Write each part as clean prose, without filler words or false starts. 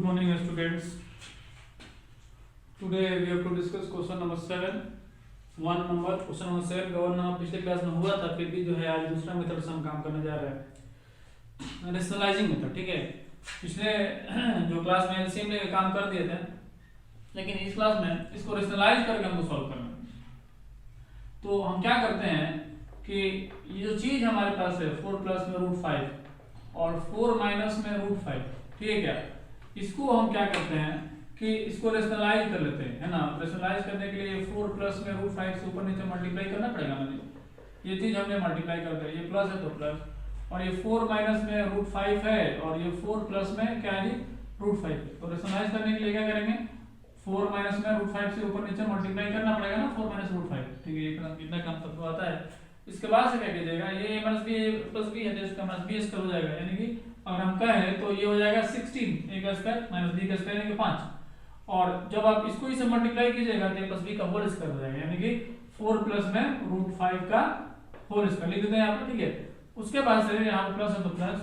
morning students. Today we have to discuss question number 7. Question number 7 का one number पिछले class में हुआ था, फिर भी जो है आज दूसरा मेथड से हम काम करने जा रहे हैं, रेशनलाइजिंग मेथड। ठीक है, पिछले जो क्लास में एलसीएम लेके काम कर दिए थे, लेकिन इस क्लास में इसको रेशनलाइज करके हमको सॉल्व करना है। तो हम क्या करते हैं कि ये जो चीज हमारे पास है 4 प्लस में √5 और 4 माइनस में √5, ठीक है क्या, इसको हम क्या करते हैं कि इसको रेशनलाइज कर लेते हैं, है ना। रेशनलाइज करने के लिए 4 प्लस में √5 से ऊपर नीचे मल्टीप्लाई करना पड़ेगा मुझे। ये चीज हमने मल्टीप्लाई कर दिया, ये प्लस है तो प्लस, और ये 4 माइनस में √5 है और ये 4 प्लस में क्या है जी √5। तो रेशनलाइज करने के लिए क्या करेंगे, 4 माइनस में √5 से ऊपर नीचे मल्टीप्लाई करना पड़ेगा ना, 4 माइनस √5। ठीक है, कितना कम तक तो आता है। इसके बाद से क्या कीजिएगा, ये माइनस बी प्लस बी है तो इसका माइनस बी स्क्वायर हो जाएगा, यानी कि अगर हम कहें तो ये हो जाएगा 16 a का स्क्वायर माइनस b का स्क्वायर यानी कि 5। और जब आप इसको इसे मल्टीप्लाई कीजिएगा तो a प्लस b का होल स्क्वायर हो जाएगा, यानी कि 4 प्लस में √5 का होल स्क्वायर लिख देते हैं यहाँ पर। ठीक है, उसके बाद से यहाँ पर प्लस है तो प्लस,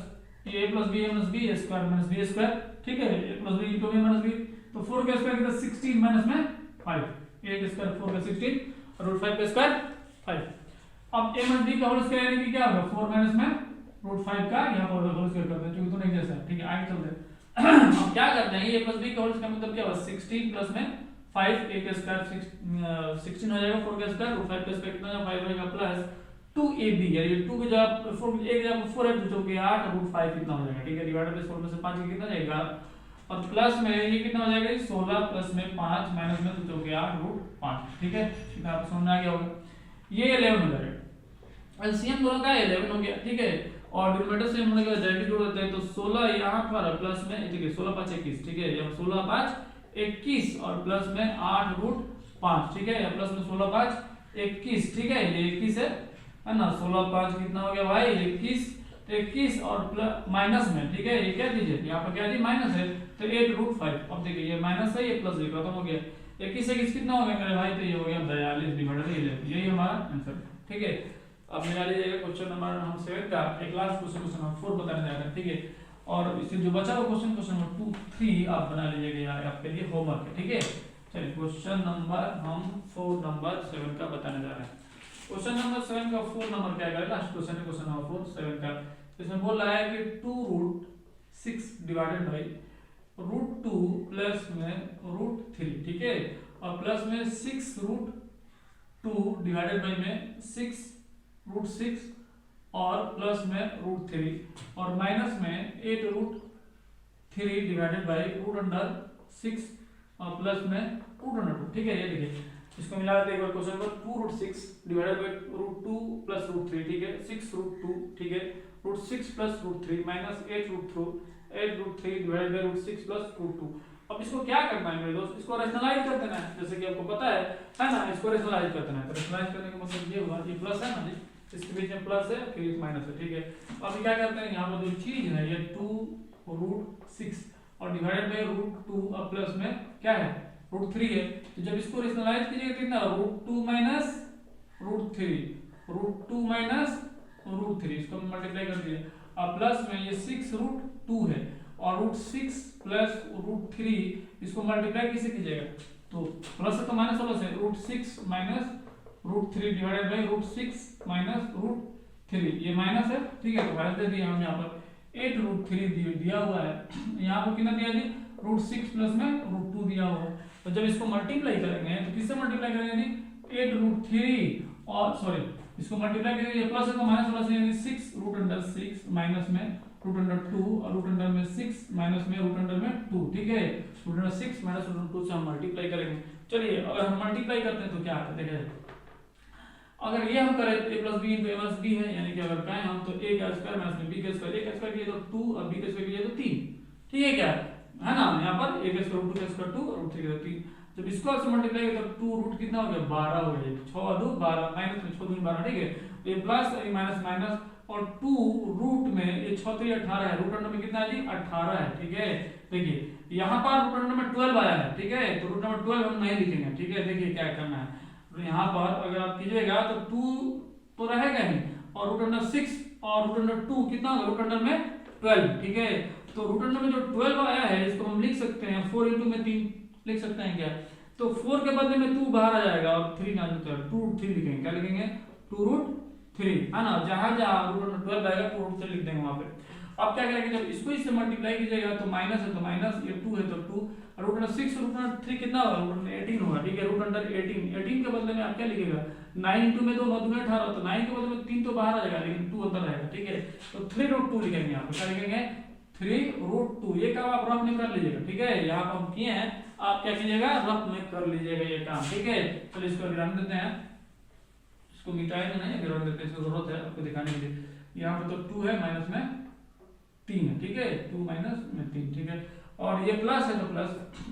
ये a plus b minus b square minus b square. ठीक है, a plus b into b minus b, तो 4 का स्क्वायर कितना 16 माइनस में 5, a का स्क्वायर 4 का 16 और √5 का स्क्वायर 5। अब a माइनस b का होल स्क्वायर यानी कि क्या होगा, 4 माइनस में √5 का यहाँ पर होल स्क्वायर करते हैं, क्योंकि दोनों एक जैसा है। ठीक है, आगे चलते हैं। हम क्या करते हैं, a प्लस b का होल स्क्वायर मतलब क्या होगा, 16 प्लस में 5, a का स्क्वायर 16 हो जाएगा, 4 का स्क्वायर √5 का स्क्वायर कितना हो जाएगा 5 होगा, प्लस 2ab, यानी 2 की जगह 4 एक जगह 4 है तो 8 √5 कितना हो जाएगा। ठीक है, डिवाइडेड बाय 4 में से 5 कितना जाएगा, और प्लस में ये कितना हो जाएगा 16 प्लस में 5 माइनस में तो 8 √5। ठीक है, कितना आपको समझ में आ गया होगा। ये 11 हो जाएगा, एलसीएम दोनों का 11 हो गया। ठीक है, और डिनोमिनेटर से हम लोग डायरेक्टली जोड़ देते हैं, तो 16 यहाँ पर प्लस में, ठीक है 16 5 21, ठीक है, या 16 5 21 और प्लस में 8 √5। ठीक है, या प्लस में 16 5 21, ठीक है, ये 21 है ना, 16 5 कितना हो गया भाई 21, तो 21 और प्लस माइनस में, ठीक है, ये क्या दीजिए यहाँ पर क्या दी माइनस है, तो 8 √5। अब देखिए ये माइनस है, ये प्लस है, खत्म हो गया। 21 21 कितना हो गया मेरे भाई, तो ये हो गया 42 डिवाइडेड 11, यही हमारा आंसर। ठीक है, अब निकाल लीजिएगा क्वेश्चन नंबर हम 7 का एक लास्ट क्वेश्चन नंबर 4 बताने जा रहे हैं। ठीक है, और इससे जो बचा हुआ क्वेश्चन नंबर 2 3 आप बना लीजिएगा, यार आपके लिए होमवर्क है। ठीक है, चलिए क्वेश्चन नंबर हम 4 नंबर 7 का बताने जा रहे हैं। क्वेश्चन नंबर 7 का 4 नंबर क्या है, लास्ट क्वेश्चन है क्वेश्चन नंबर 4 7 का। इसमें बोल रहा है कि 2√6 डिवाइडेड बाय √2 प्लस में √3, ठीक है, और प्लस में 6√2 डिवाइडेड बाय में 6√6 और प्लस में √3 और माइनस में 8√3 डिवाइडेड बाय √6 और प्लस में √2। ठीक है, ये देखिए इसको मिला देते हैं एक बार क्वेश्चन पर, 2√6 डिवाइडेड बाय √2 प्लस √3, ठीक है, 6√2, ठीक है, √6 plus √3 minus 8√3 divided by √6 plus √2। अब इसको क्या करना है मेरे दोस्त, इसको रेशनलाइज कर देना है, जैसे कि आपको पता है ना, इसको रेशनलाइज कर देना है। तो रेशनलाइज करने का मतलब ये हुआ, ये प्लस है ना जी, इसके बीच में प्लस है फिर एक माइनस है। ठीक है, अब क्या करते हैं, यहाँ पर जो चीज है ये 2√6 और डिवाइडेड बाय √2 और प्लस में क्या है √3 है। तो जब इसको रेशनलाइज कीजिएगा कितना, √2 माइनस √3, √2 माइनस √3, इसको मल्टीप्लाई कर दिए, और प्लस में ये 6√2 है और √6 प्लस √3, इसको मल्टीप्लाई किसे कीजिएगा, तो प्लस है तो माइनस वाला से, √6 माइनस √3 डिवाइडेड बाय √6 माइनस √3, ये माइनस है। ठीक है, तो वैल्यू दे दिया हम यहाँ पर 8√3 दिया हुआ है, यहाँ पर कितना दिया जी √6 प्लस में √2 दिया हुआ है। तो जब इसको मल्टीप्लाई करेंगे तो किससे मल्टीप्लाई करेंगे जी, 8√3 और सॉरी इसको मल्टीप्लाई करेंगे, प्लस है तो माइनस वाला से, यानी 6√6 माइनस में √2 और √6 माइनस में √2। ठीक है, √6 माइनस √2 से हम मल्टीप्लाई करेंगे। चलिए अगर हम मल्टीप्लाई करते हैं तो क्या आता है, देखिए अगर ये हम करें a plus B into a minus b है, यानी कि अगर कहें हम तो a का स्क्वायर माइनस b का स्क्वायर, a का स्क्वायर किया तो 2 और b का स्क्वायर किया तो 3। ठीक है क्या है ना, यहाँ पर a का स्क्वायर 2 का स्क्वायर 2 और √3 का 3। जब इसको से मल्टीप्लाई करें तो 2 रूट कितना हो गया 12 हो गया, 6 2 12 माइनस में 6 2 12। ठीक है, ये प्लस ये माइनस माइनस और 2 रूट में ये 6 3 18 है, रूट अंडर में कितना है जी 18 है। ठीक है, देखिए यहाँ पर रूट अंडर में 12 आया है। ठीक है, तो रूट नंबर 12 हम नहीं लिखेंगे। ठीक है, देखिए क्या करना है, तो यहाँ पर अगर आप कीजिएगा तो 2 तो रहेगा ही, और रूट अंडर 6 और रूट अंडर 2 कितना होगा, रूट अंडर में 12। ठीक है, तो रूट अंडर में जो 12 आया है इसको हम लिख सकते हैं 4 इंटू में 3 लिख सकते हैं क्या, तो 4 के बदले में 2 बाहर आ जाएगा और 3 ना तो 2 रूट 3 लिखेंगे, क्या लिखेंगे 2 रूट 3 है ना, जहां जहां रूट अंडर 12 आएगा 2 रूट 3 लिख देंगे वहां पे। अब क्या करेंगे, जब इसको इससे मल्टीप्लाई कीजिएगा तो माइनस है तो माइनस, ये 2 है तो 2, रूट अंडर 6 रूट अंडर 3 कितना होगा, रूट अंडर 18 होगा, ठीक है। रूट अंडर 18 के बदले में आप क्या लिखेगा 9 इंटू में 2 9 दूनी 18, तो 9 के बदले में 3 तो बाहर आ जाएगा लेकिन 2 अंदर रहेगा, ठीक है। तो 3 रूट 2 लिखेंगे यहाँ पे, क्या लिखेंगे 3 रूट 2। ये काम आप रफ में कर लीजिएगा, ठीक है। यहाँ पर हम किए हैं, आप क्या कीजिएगा रफ में कर लीजिएगा ये काम, ठीक है। चलिए इसको विराम देते हैं, इसको मिटाए तो नहीं विराम देते हैं, इसको जरूरत है आपको दिखाने के लिए। यहाँ पर तो 2 है माइनस में 3 है, ठीक है, 2 माइनस में 3, ठीक है। और ये प्लस है तो प्लस,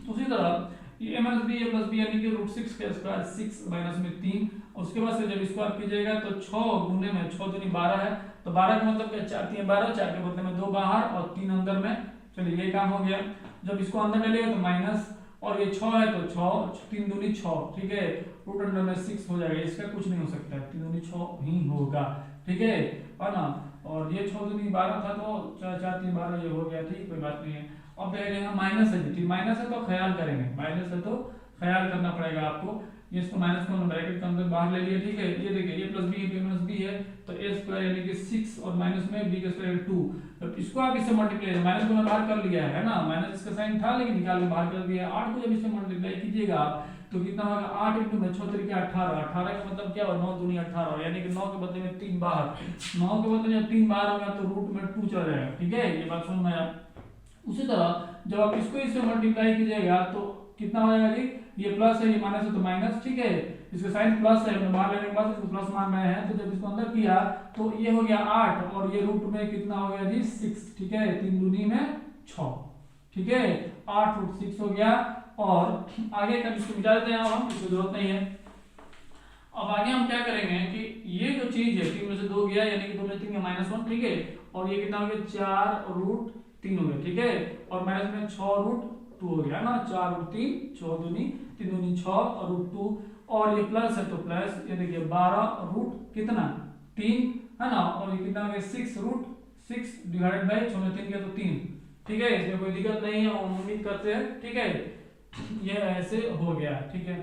उसी तरह ये माइनस बी ए प्लस बी यानी कि रूट 6 का स्क्वायर 6 माइनस में 3, उसके बाद से जब स्क्वायर कीजिएगा तो 6 गुने में 6 दूनी 12 है, तो 12 का मतलब क्या 4 3 12, 4 के बदले में 2 बाहर और 3 अंदर में। चलिए ये काम हो गया। जब इसको अंदर डालिएगा तो माइनस, और ये 6 है तो 6 3 दूनी 6, ठीक है, रूट अंडर में 6 हो जाएगा, इसका कुछ नहीं हो सकता है, 3 दूनी 6 ही होगा, ठीक है ना। और ये 6 दूनी 12 था तो 4 4 3 12 ये हो गया, ठीक, कोई बात नहीं है। अब देखेंगे माइनस है, ठीक, माइनस है तो ख्याल करेंगे, माइनस है तो ख्याल करना पड़ेगा आपको। ये इसको माइनस को ब्रैकेट के अंदर बाहर ले लिए, ठीक है। ये देखिए ये प्लस बी माइनस बी है तो ए स्क्वायर यानी कि 6 और माइनस में बी का स्क्वायर 2, तो इसको आप इससे मल्टीप्लाई, माइनस को मैं बाहर कर लिया है ना, माइनस इसका साइन था लेकिन निकाल के बाहर कर दिया। 8 को जब इससे मल्टीप्लाई कीजिएगा तो कितना होगा 8 इंटू में 6 तरीके 18, 18 का मतलब क्या होगा 9 दूनी 18, यानी कि 9 के बदले में 3 बाहर, 9 के बदले में 3 बाहर होगा तो रूट में 2 चला जाएगा, ठीक है। ये बात समझ में आया। उसी तरह जब आप इसको इससे मल्टीप्लाई कीजिएगा तो कितना हो जाएगा जी, ये प्लस है ये माइनस है तो माइनस, ठीक है, इसका साइन प्लस है, हमने बाहर लेने के बाद इसको प्लस मान रहे हैं, तो जब इसको अंदर किया तो ये हो गया 8 और ये रूट में कितना हो गया जी 6, ठीक है, 3 दूनी में 6, ठीक है, 8 रूट 6 हो गया। और आगे का इसको मिटा देते हैं, हम इसकी जरूरत नहीं है। अब आगे हम क्या करेंगे कि ये जो चीज है 3 में से 2 गया यानी कि 2 में 3 का -1, ठीक है, और ये कितना हो गया 4 रूट 3 हो गया, ठीक है, और माइनस में 6 रूट 2 हो गया ना, 4 रूट 3 6 दूनी 3 दूनी 6 और रूट 2, और ये प्लस है तो प्लस, ये देखिए 12 रूट कितना 3 है ना, और ये कितना हो गया 6 रूट 6 डिवाइडेड बाय 6 में 3 किया तो 3, ठीक है, इसमें कोई दिक्कत नहीं है, हम उम्मीद करते हैं, ठीक है, ये ऐसे हो गया, ठीक है।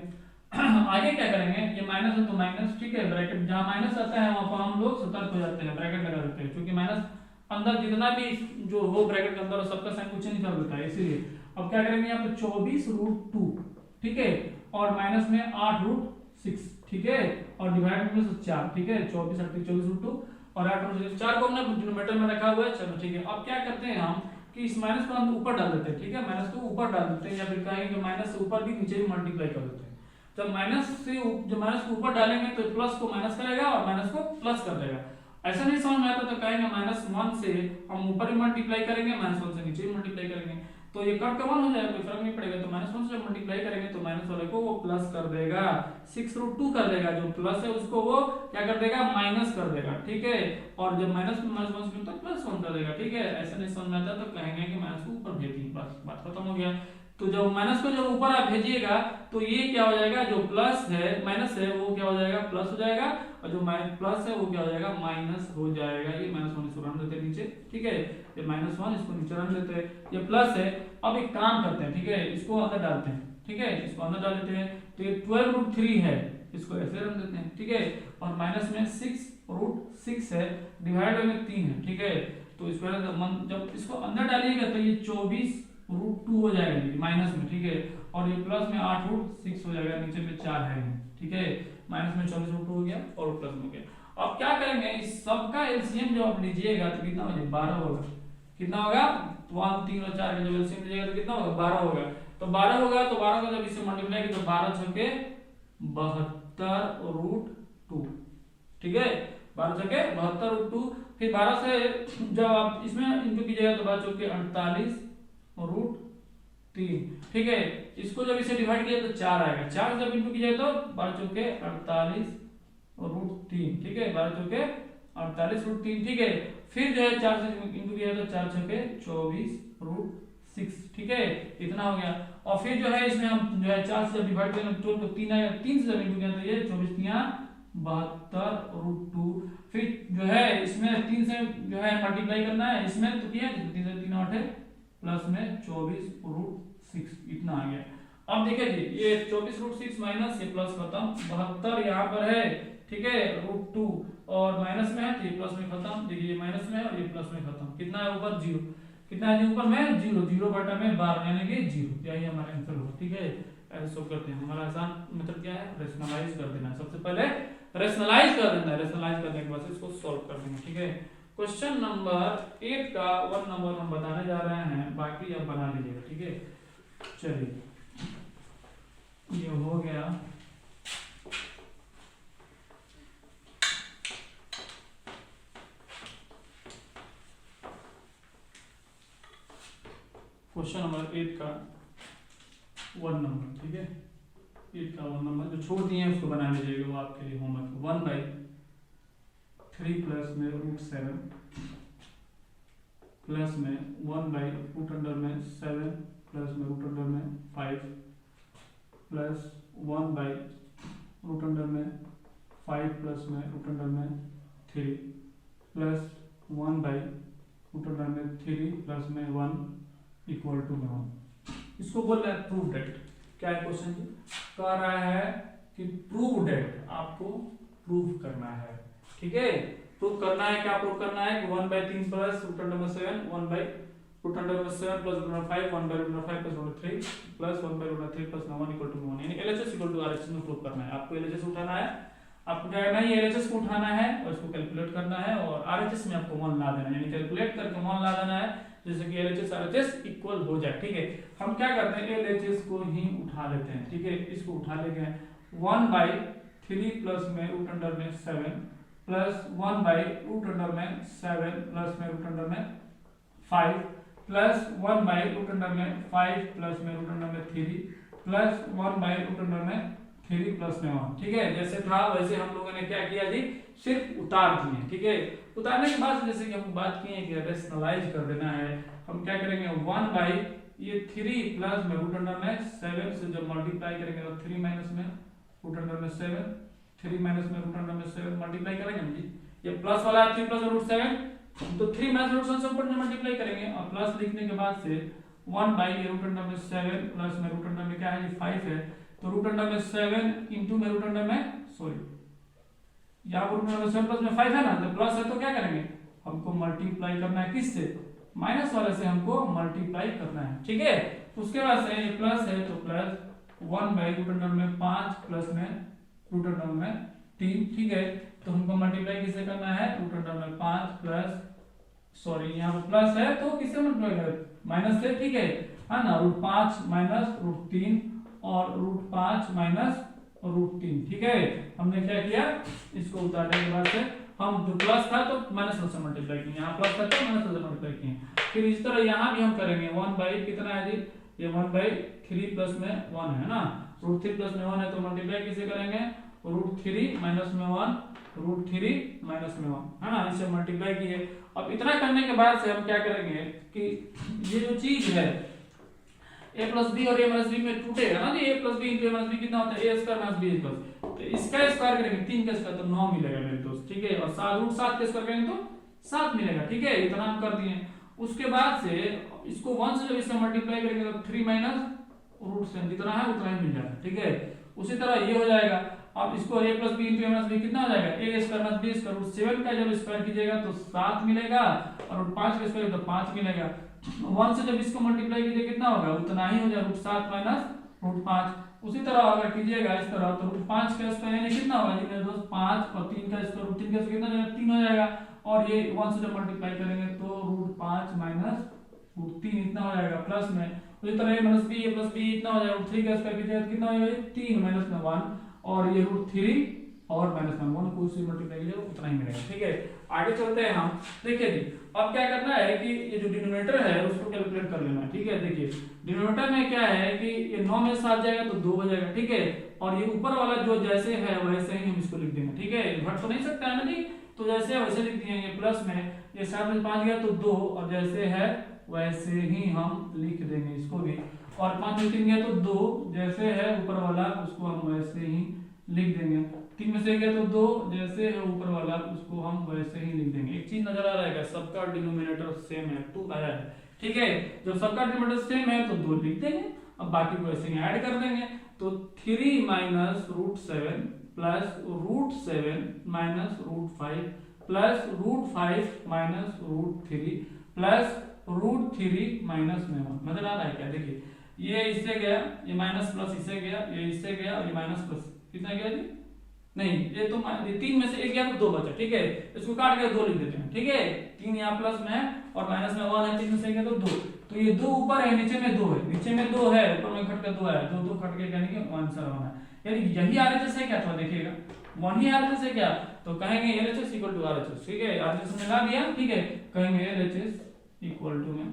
आगे क्या करेंगे, ये माइनस है तो माइनस, ठीक है, ब्रैकेट जहां माइनस आता है वहां पर हम लोग सतर्क हो जाते हैं, ब्रैकेट लगा देते हैं, क्योंकि माइनस अंदर जितना भी जो हो ब्रैकेट के अंदर सबका साइन कुछ नहीं कर देता है, इसीलिए। अब क्या करेंगे यहाँ पे 24 रूट 2, ठीक है, और माइनस में 8 रूट 6, ठीक है, और डिवाइड में 4, ठीक है, 24 24 रूट 2 और 8 रूट 6, 4 को हमने डिनोमिनेटर में रखा हुआ है, चलो ठीक है। अब क्या करते हैं हम कि इस माइनस को हम ऊपर डाल देते हैं, ठीक है, माइनस को ऊपर डाल देते हैं, या फिर कहेंगे कि माइनस से ऊपर भी नीचे भी मल्टीप्लाई कर देते हैं। जब माइनस को ऊपर डालेंगे तो प्लस को माइनस करेगा और माइनस को प्लस कर देगा। ऐसा नहीं समझ में आता तो कहेंगे -1 से हम ऊपर भी मल्टीप्लाई करेंगे, -1 से नीचे भी मल्टीप्लाई करेंगे, तो ये कट का 1 हो जाएगा, कोई फर्क नहीं पड़ेगा। तो -1 से मल्टीप्लाई करेंगे तो माइनस वाले को वो प्लस कर देगा, 6 रूट 2 कर देगा, जो प्लस है उसको वो क्या कर देगा माइनस कर देगा, ठीक है, और जब माइनस में -1 से तो प्लस 1 कर देगा, ठीक है। ऐसा नहीं समझ में आता तो कहेंगे कि माइनस को ऊपर भेजिए, बस बात खत्म हो गया। तो जब माइनस को जब ऊपर आप भेजिएगा तो ये क्या हो जाएगा, जो प्लस है माइनस है वो क्या हो जाएगा प्लस हो जाएगा, और जो प्लस है वो क्या हो जाएगा माइनस हो जाएगा। ये -1 इसको रन देते हैं नीचे, ठीक है, ये -1 इसको नीचे रन देते हैं, ये प्लस है। अब एक काम करते हैं, ठीक है, इसको अंदर डालते हैं, ठीक है, इसको अंदर डाल देते हैं, तो ये 12 रूट 3 है, इसको ऐसे रन देते हैं, ठीक है, और माइनस में 6 रूट 6 है, डिवाइड में 3 है, ठीक है, तो इसको जब इसको अंदर डालिएगा तो ये 24 रूट 2 हो जाएगा जी माइनस में, ठीक है, और ये प्लस में 8 रूट 6 हो जाएगा, नीचे में 4 है, ठीक है, माइनस में 24 रूट 2 हो गया और प्लस में हो गया। अब क्या करेंगे, इस सब का एलसीएम जब आप लीजिएगा तो कितना हो जाएगा 12 होगा, कितना होगा 1 3 और 4 का जब एलसीएम लीजिएगा तो कितना होगा 12 होगा, तो 12 होगा, तो 12 को जब इससे मल्टीप्लाई करें तो 12 छके 72 रूट 2, ठीक है, 12 छके 72 रूट 2, फिर 12 से जब आप इसमें इनटू कीजिएगा तो 12 चौके 48 रूट 3, ठीक है, इसको जब इसे डिवाइड किया तो 4 आएगा, 4 जब इनटू कीजिए तो 12 चौके 48 रूट 3, ठीक है, 12 चौके 48 रूट 3, ठीक है, फिर जो है 4 से इनटू किया तो 4 छके 24 रूट 6, ठीक है, इतना हो गया। और फिर जो है इसमें हम जो है 4 से जब डिवाइड करेंगे तो 3 आएगा, 3 से जब इनटू किया तो ये 24 72 रूट 2, फिर जो है इसमें 3 से जो है मल्टीप्लाई करना है, इसमें तो किया 3 से 3 8 है प्लस में 24√6 इतना आ गया। अब देखिए जी ये 24√6 माइनस ये प्लस खत्म 72 यहाँ पर है, ठीक है, √2 और माइनस में है तो ये प्लस में खत्म, देखिए ये माइनस में है और ये प्लस में खत्म, कितना है ऊपर 0, कितना है ऊपर में 0, 0 बटा में 12 यानी कि 0, यही हमारा आंसर होगा, ठीक है। ऐसे सॉल्व करते हैं, हमारा आसान मतलब क्या है, रेशनलाइज कर देना है, सबसे पहले रेशनलाइज कर देना है, रेशनलाइज करने के बाद इसको सॉल्व कर देंगे, ठीक है। क्वेश्चन नंबर 8 का 1 नंबर हम बताने जा रहे हैं, बाकी अब बना लीजिएगा, ठीक है। चलिए ये हो गया। क्वेश्चन नंबर 8 का 1 नंबर, ठीक है, 8 का 1 नंबर जो छोड़ दिए हैं उसको बना लीजिएगा, वो आपके लिए होमवर्क। 1/3 प्लस में √7 प्लस में 1/√7 प्लस में √5 प्लस 1/√5 प्लस में √3 प्लस 1/√3 प्लस में 1 इक्वल टू 1। इसको बोल रहा है प्रूव डेट। क्या है क्वेश्चन जी, कह रहा है कि प्रूव डेट, आपको प्रूव करना है, ठीक है। प्रूव करना है, क्या प्रूव करना है कि 1/3 plus √7 1/√7 plus √5 1/√5 plus √3 plus 1/√3 plus 1 equal to 1, यानी LHS इक्वल टू RHS में प्रूव करना है। आपको LHS उठाना है, आपको क्या करना है, ये LHS को उठाना है और इसको कैलकुलेट करना है और RHS में आपको 1 ला देना है, यानी कैलकुलेट करके 1 ला देना है जैसे कि LHS RHS इक्वल हो जाए, ठीक है। हम क्या करते हैं, LHS को ही उठा लेते हैं, ठीक है। इसको उठा लेंगे 1/3 प्लस में √7 प्लस 1/√7 प्लस में √5 प्लस 1/√5 प्लस में √3 प्लस 1/√3 प्लस में 1, ठीक है। जैसे था वैसे हम लोगों ने क्या किया जी, सिर्फ उतार दिए, ठीक है। उतारने के बाद जैसे कि हम बात किए कि रेशनलाइज कर देना है, हम क्या करेंगे 1/3 प्लस में √7 से जब मल्टीप्लाई करेंगे तो 3 माइनस में √7 3 माइनस में √7 मल्टीप्लाई करेंगे जी, ये प्लस वाला है 3 प्लस √7 तो 3 माइनस √7 से ऊपर मल्टीप्लाई करेंगे और प्लस लिखने के बाद से 1/√7 प्लस में √7 क्या है 5 है तो √7 इंटू में सॉरी यहाँ पर √7 प्लस में 5 है ना, तो प्लस है तो क्या करेंगे, हमको मल्टीप्लाई करना है किससे, माइनस वाले से हमको मल्टीप्लाई करना है, ठीक है। उसके बाद से ये प्लस है तो प्लस 1/√5 प्लस में √3, ठीक है। तो हमको मल्टीप्लाई किससे करना है, √5 प्लस सॉरी यहाँ पर प्लस है तो किससे मल्टीप्लाई करें, माइनस से, ठीक है ना। √5 माइनस √3 और √5 माइनस √3, ठीक है। हमने क्या किया, इसको उतारने के बाद से हम जो प्लस था तो माइनस से मल्टीप्लाई किए, यहाँ प्लस था तो माइनस से मल्टीप्लाई किए। फिर इस तरह यहाँ भी हम करेंगे 1/ कितना है जी, ये 1/3 प्लस में 1 है ना, √3 प्लस में 1 है तो मल्टीप्लाई किसे करेंगे, √3 माइनस में 1 √3 माइनस में 1 है ना, इसे मल्टीप्लाई किए। अब इतना करने के बाद से हम क्या करेंगे कि ये जो चीज है a प्लस बी और a माइनस बी में टूटेगा ना जी, a plus B into a minus B कितना होता है, a square minus b plus, तो इसका स्क्वायर करेंगे 3 का स्क्वायर तो 9 मिलेगा मेरे दोस्त, ठीक है। और 7 का स्क्वायर करेंगे तो 7 मिलेगा, ठीक है। इतना हम कर दिए। उसके बाद से इसको 1 से जब इससे मल्टीप्लाई करेंगे तो 3 माइनस √7 जितना है उतना ही मिल जाएगा, ठीक है। उसी तरह ये हो जाएगा। अब इसको a plus B into a minus B कितना हो जाएगा, a square minus b square, √7 का जब स्क्वायर कीजिएगा तो 7 मिलेगा और √5 का स्क्वायर तो 5 मिलेगा। 1 से जब इसको मल्टीप्लाई कीजिए कितना होगा, उतना ही हो जाएगा √7 माइनस √5। उसी तरह अगर कीजिएगा इस तरह तो √5 का स्क्वायर यानी कितना होगा जी मेरे दोस्त 5 और 3 का स्क्वायर √3 का कितना हो जाएगा 3 हो जाएगा और ये 1 से जब मल्टीप्लाई करेंगे तो √5 माइनस √3 इतना हो जाएगा प्लस में। उसी तरह a minus b a plus b इतना हो जाएगा, √3 का स्क्वायर कीजिएगा कितना हो जाएगा 3 माइनस में 1 और ये √3 और माइनस में 1 को उससे मल्टीप्लाई कीजिएगा उतना ही मिलेगा, ठीक है। आगे चलते हैं हम, देखिए जी अब क्या करना है कि ये जो डिनोमिनेटर है उसको कैलकुलेट कर लेना है, ठीक है। देखिए डिनोमिनेटर में क्या है कि ये 9 में 7 जाएगा तो 2 हो जाएगा, ठीक है। और ये ऊपर वाला जो जैसे है वैसे ही हम इसको लिख देंगे, ठीक है। घट तो नहीं सकता है ना जी, तो जैसे है वैसे लिख दिए। ये प्लस में ये 7 में 5 गया तो 2 और जैसे है वैसे ही हम लिख देंगे इसको भी, और 5 में 3 गया तो 2 जैसे है ऊपर वाला उसको हम वैसे ही लिख देंगे। 3 में से एक है तो 2, जैसे है ऊपर वाला उसको हम वैसे ही लिख देंगे। एक चीज नजर आ रहा है क्या, सबका डिनोमिनेटर सेम है, 2 आया है, ठीक है। जब सबका डिनोमिनेटर सेम है तो 2 लिख देंगे, अब बाकी को ऐसे ही ऐड कर देंगे। तो 3 minus root 7 plus root 7 minus root 5 plus root 5 minus root 3 plus root 3 minus में 1। नजर आ रहा है क्या, देखिए ये इससे गया, ये माइनस प्लस इससे गया, ये इससे गया और ये माइनस प्लस कितना गया जी, नहीं ये तो 3 में से एक गया तो 2 बचा, ठीक है। इसको काट के 2 लिख देते हैं, ठीक है। 3 यहाँ प्लस में है और माइनस में 1 है, 3 में से गया तो 2, तो ये 2 ऊपर है, नीचे में 2 है, नीचे में 2 है, ऊपर में घट के 2 है, 2 2 घट के यानी कि आंसर 1 है। यानी यही आरएचएस है क्या, थोड़ा देखिएगा, 1 ही आरएचएस है क्या, तो कहेंगे एलएचएस इक्वल टू आरएचएस, ठीक है। आरएचएस मिला दिया, ठीक है, कहेंगे एलएचएस इक्वल टू में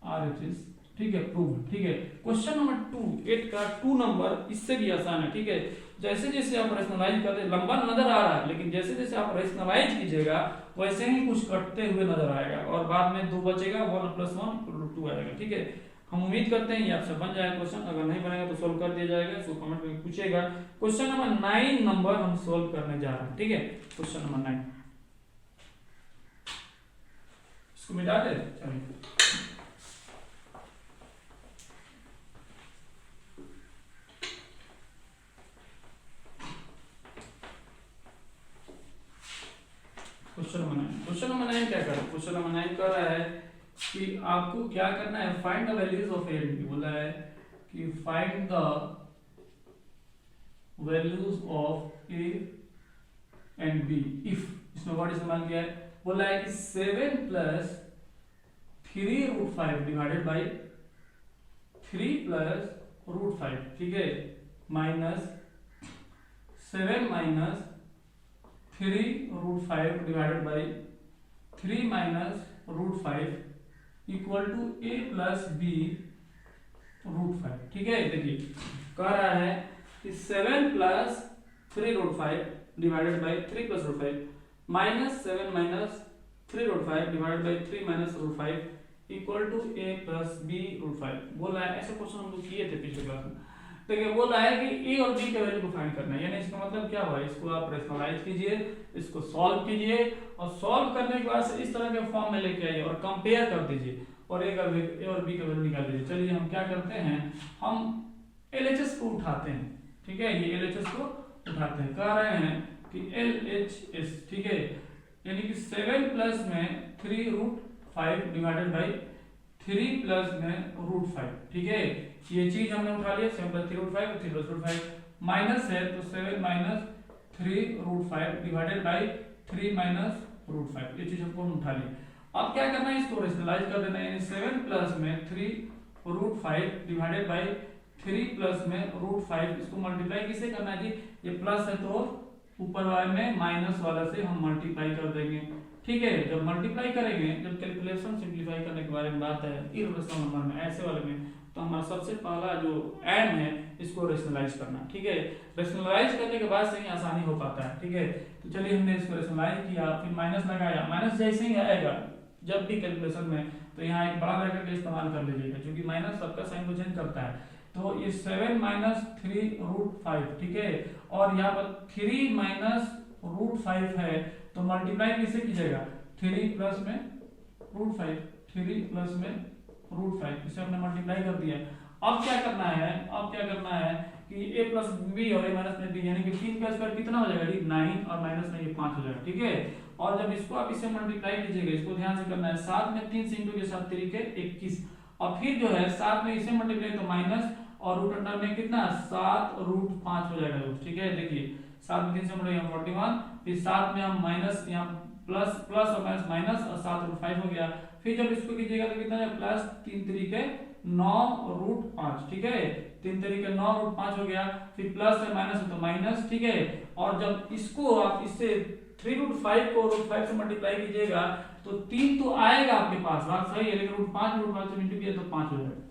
आरएचएस, ठीक है, प्रूव, ठीक है। क्वेश्चन नंबर 2 8 का 2 नंबर इससे भी आसान है, ठीक है। जैसे जैसे आप रैशनलाइज करते, लंबा नजर आ रहा है लेकिन जैसे जैसे आप रैशनलाइज कीजिएगा वैसे ही कुछ कटते हुए नजर आएगा और बाद में 2 बचेगा, 1 + 1 = 2 आएगा, ठीक है। हम उम्मीद करते हैं ये आपसे बन जाएगा क्वेश्चन, अगर नहीं बनेगा तो सोल्व कर दिया जाएगा, इसको कमेंट में पूछिएगा। क्वेश्चन नंबर 9 नंबर हम सोल्व करने जा रहे हैं, ठीक है। क्वेश्चन नंबर 9 इसको मिटा दे, चलिए। क्वेश्चन नंबर 9 क्या कर रहा है, क्वेश्चन नंबर 9 कर रहा है कि आपको क्या करना है, find the values of A and B. बोला है कि find the values of A and B if, इसमें वर्ड इस्तेमाल किया है, बोला है कि 7 + 3√5 डिवाइडेड बाई 3 + √5, ठीक है, minus 7 minus 3√5 divided by 3 minus √5 equal to a plus b √5, ठीक है। देखिए कह रहा है कि 7 + 3√5 divided by 3 + √5 minus 7 minus 3√5 divided by 3 minus √5 equal to a plus b √5। बोल रहा है, ऐसे क्वेश्चन हम लोग किए थे पिछले क्लास में, तो ये बोल रहा है कि a और b के वैल्यू को फाइंड करना है। यानी इसका मतलब क्या हुआ, इसको आप रैशनलाइज कीजिए, इसको सॉल्व कीजिए और सॉल्व करने के बाद इस तरह के फॉर्म में लेके आइए और कंपेयर कर दीजिए और a और b का वैल्यू निकाल दीजिए। चलिए हम क्या करते हैं, हम LHS को उठाते हैं, ठीक है, ये LHS को उठाते हैं। कह रहे हैं कि LHS, ठीक है, यानी कि 7 प्लस में 3√5 डिवाइडेड बाई 3 प्लस में √5, ठीक है, ये चीज हमने उठा लिया। 7 + 3√5 3 + √5 माइनस है तो 7 माइनस 3√5 डिवाइडेड बाई 3 माइनस √5, ये चीज हमको उठा ली। अब क्या करना है, इसको रैशनलाइज कर देना है। 7 प्लस में 3√5 डिवाइडेड बाई 3 प्लस में √5, इसको मल्टीप्लाई किसे करना है जी, ये प्लस है तो ऊपर वाले में माइनस वाला से हम मल्टीप्लाई कर देंगे, ठीक है। जब मल्टीप्लाई करेंगे, जब कैलकुलेशन सिंप्लीफाई करने के बारे में बात है इर्रेशनल नंबर में, ऐसे वाले में, तो हमारा सबसे पहला जो एम है इसको रैशनलाइज करना, ठीक है। रैशनलाइज करने के बाद से ही आसानी हो पाता है, ठीक है। तो चलिए हमने इसको रैशनलाइज किया, फिर माइनस लगाया, माइनस जैसे ही आएगा जब भी कैलकुलेशन में, तो यहाँ एक बड़ा ब्रैकेट का इस्तेमाल कर लीजिएगा क्योंकि माइनस सबका साइन को चेंज करता है। तो ये 7 माइनस 3√5, ठीक है, और यहाँ पर 3 माइनस √5 है तो मल्टीप्लाई किसे कीजिएगा, 3 प्लस में √5, 3 प्लस में √5, इसे हमने मल्टीप्लाई कर दिया। अब क्या करना है, अब क्या करना है कि a प्लस b और a माइनस b, यानी कि 3 का स्क्वायर कितना हो जाएगा, 9 और माइनस में ये 5 हो जाएगा, ठीक है। और जब इसको आप इसे मल्टीप्लाई कीजिएगा, इसको ध्यान से करना है, 7 में 3 से इंटू के साथ 3 के 21, और फिर जो है 7 में इसे मल्टीप्लाई तो माइनस और रूट अंडर में कितना 7√5 हो जाएगा, ठीक है। देखिए 7 में 3 से मल्टीप्लाई 41, फिर 7 में हम माइनस यहाँ प्लस प्लस और माइनस माइनस और 7√5 हो गया। फिर जब इसको कीजिएगा तो कितना है, प्लस 3 3 9√5, ठीक है, 3 3 9√5 हो गया। फिर प्लस है माइनस है तो माइनस, ठीक है। और जब इसको आप इससे 3√5 को √5 से मल्टीप्लाई कीजिएगा तो 3 तो आएगा आपके पास, बात सही है, लेकिन √5 से इंटू किया तो 5 हो जाएगा,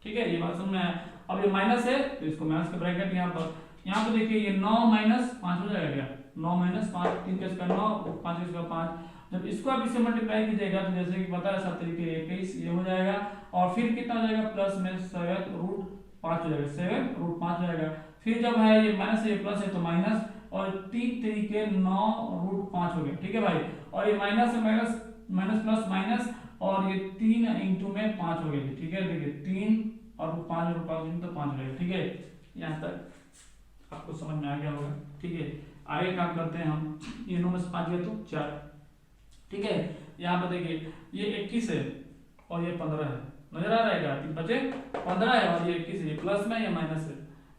ठीक है, ये बात समझ में आया। अब ये माइनस है तो इसको माइनस का ब्रैकेट यहाँ पर देखिए ये 9 माइनस 5 हो जाएगा क्या, 9 माइनस 5, 3 का स्क्वायर 9, 5 का स्क्वायर 5। जब इसको आप इससे मल्टीप्लाई कीजिएगा तो जैसे कि पता है 7 तरीके 21 ये हो जाएगा, और फिर कितना हो जाएगा, प्लस में 7√5 हो जाएगा, 7√5 हो जाएगा। फिर जब है ये माइनस है प्लस है तो माइनस, और 3 तरीके 9√5 हो गया, ठीक है भाई। और ये माइनस से माइनस, माइनस प्लस माइनस, और ये 3 इंटू में 5 हो गया, ठीक है। देखिए 3 और 5 और 5 तो 5 हो गया, ठीक है। यहाँ तक आपको समझ में आ गया होगा, ठीक है। आगे काम करते हैं हम, ये 9 में से 5 गया तो 4, ठीक है। यहाँ पर देखिए ये 21 है और ये 15 है, नजर आ रहा है क्या? 3 बचे 15 है और ये 21 है, ये प्लस में या माइनस है।